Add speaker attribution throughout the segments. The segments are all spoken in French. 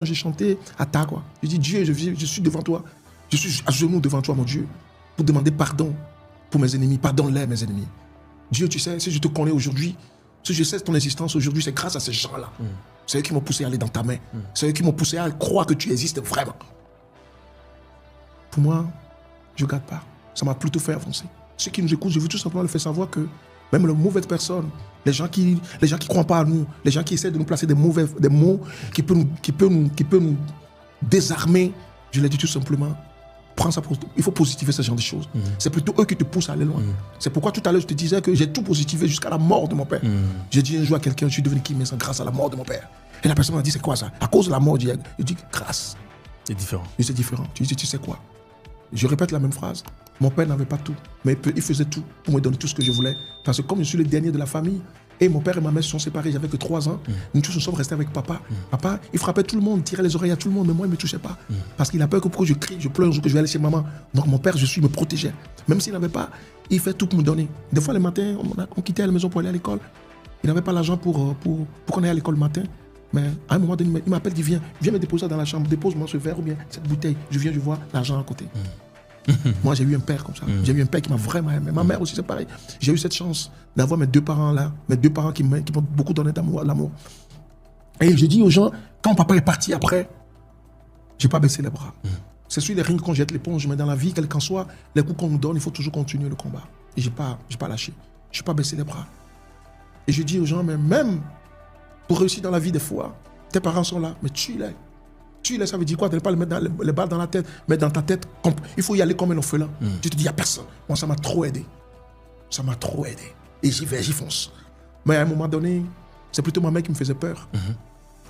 Speaker 1: J'ai chanté à ta quoi. J'ai dit Dieu, je suis devant toi. Je suis à genoux devant toi, mon Dieu, pour demander pardon pour mes ennemis. Pardonne-les, mes ennemis. Dieu, tu sais, si je te connais aujourd'hui, si je sais ton existence aujourd'hui, c'est grâce à ces gens-là. C'est eux qui m'ont poussé à aller dans ta main. C'est eux qui m'ont poussé à croire que tu existes vraiment. Pour moi, je ne garde pas. Ça m'a plutôt fait avancer. Ceux qui nous écoutent, je veux tout simplement leur faire savoir que même les mauvaises personnes, les gens qui croient pas à nous, les gens qui essaient de nous placer des mots qui peuvent nous désarmer, je leur dis tout simplement, prends ça il faut positiver ce genre de choses. C'est plutôt eux qui te poussent à aller loin. C'est pourquoi tout à l'heure je te disais que j'ai tout positivé jusqu'à la mort de mon père. J'ai dit un jour à quelqu'un, je suis devenu qui, mais c'est grâce à la mort de mon père. Et la personne m'a dit, c'est quoi ça? À cause de la mort, je dis grâce.
Speaker 2: C'est différent.
Speaker 1: C'est différent. Tu dis, tu sais quoi? Je répète la même phrase. Mon père n'avait pas tout, mais il faisait tout pour me donner tout ce que je voulais. Parce que comme je suis le dernier de la famille, et mon père et ma mère se sont séparés, j'avais que 3 ans, nous tous nous sommes restés avec papa. Papa, il frappait tout le monde, tirait les oreilles à tout le monde, mais moi, il ne me touchait pas. Parce qu'il a peur que pourquoi je crie, je pleure un jour que je vais aller chez maman. Donc mon père, me protégeait. Même s'il n'avait pas, il fait tout pour me donner. Des fois, le matin, on quittait la maison pour aller à l'école. Il n'avait pas l'argent pour qu'on aille à l'école le matin. Mais à un moment donné, il m'appelle, il viens me déposer dans la chambre, dépose-moi ce verre ou bien cette bouteille. Je viens, je vois l'argent à côté. Moi, j'ai eu un père comme ça. J'ai eu un père qui m'a vraiment aimé. Ma mère aussi, c'est pareil. J'ai eu cette chance d'avoir mes deux parents là, mes deux parents qui m'ont beaucoup donné d'amour. Et j'ai dit aux gens, quand papa est parti après, j'ai pas baissé les bras. C'est sur les rings qu'on jette l'éponge, mais dans la vie, quel qu'en soit, les coups qu'on nous donne, il faut toujours continuer le combat. Et j'ai pas lâché. Je n'ai pas baissé les bras. Et je dis aux gens, mais même pour réussir dans la vie des fois, tes parents sont là, mais tue-les. Tue-les, ça veut dire quoi? Tu n'allais pas mettre les balles dans la tête, mais dans ta tête, il faut y aller comme un orphelin. Tu te dis, il n'y a personne. Moi, ça m'a trop aidé. Ça m'a trop aidé. Et j'y vais, j'y fonce. Mais à un moment donné, c'est plutôt ma mère qui me faisait peur.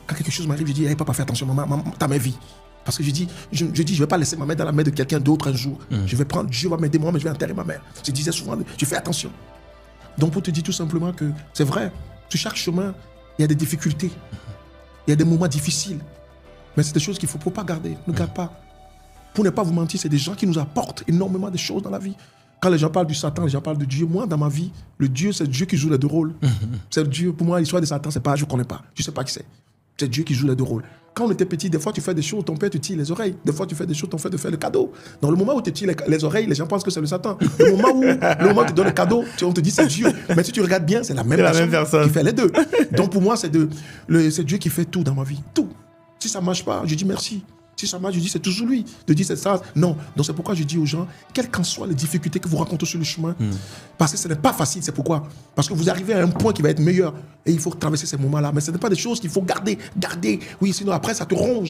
Speaker 1: Quand quelque chose m'arrive, je dis, hey, papa, fais attention, maman, t'as ma vie. Parce que je dis, je ne vais pas laisser ma mère dans la main de quelqu'un d'autre un jour. Je vais prendre, Dieu va m'aider moi, mais je vais enterrer ma mère. Je disais souvent, je fais attention. Donc, pour te dire tout simplement que c'est vrai, sur chaque chemin, il y a des difficultés. Il y a des moments difficiles. Mais c'est des choses qu'il ne faut pas garder. Ne garde pas. Pour ne pas vous mentir, c'est des gens qui nous apportent énormément de choses dans la vie. Quand les gens parlent du Satan, les gens parlent de Dieu. Moi, dans ma vie, le Dieu, c'est Dieu qui joue les deux rôles. C'est Dieu. Pour moi, l'histoire de Satan, c'est pas, je ne connais pas. Je ne sais pas qui c'est. C'est Dieu qui joue les deux rôles. Quand on était petit, des fois, tu fais des choses, ton père te tire les oreilles. Des fois, tu fais des choses, ton père te fait le cadeau. Dans le moment où tu tires les oreilles, les gens pensent que c'est le Satan. Le moment où tu donnes le cadeau, on te dit c'est Dieu. Mais si tu regardes bien, c'est la même personne qui fait les deux. Donc pour moi, c'est Dieu qui fait tout dans ma vie. Tout. Si ça ne marche pas, je dis merci. Si ça marche, je dis c'est toujours lui. De dire c'est ça. Non. Donc c'est pourquoi je dis aux gens, quelles qu'en soient les difficultés que vous rencontrez sur le chemin, parce que ce n'est pas facile. C'est pourquoi? Parce que vous arrivez à un point qui va être meilleur et il faut traverser ces moments-là. Mais ce n'est pas des choses qu'il faut garder. Oui, sinon après ça te ronge.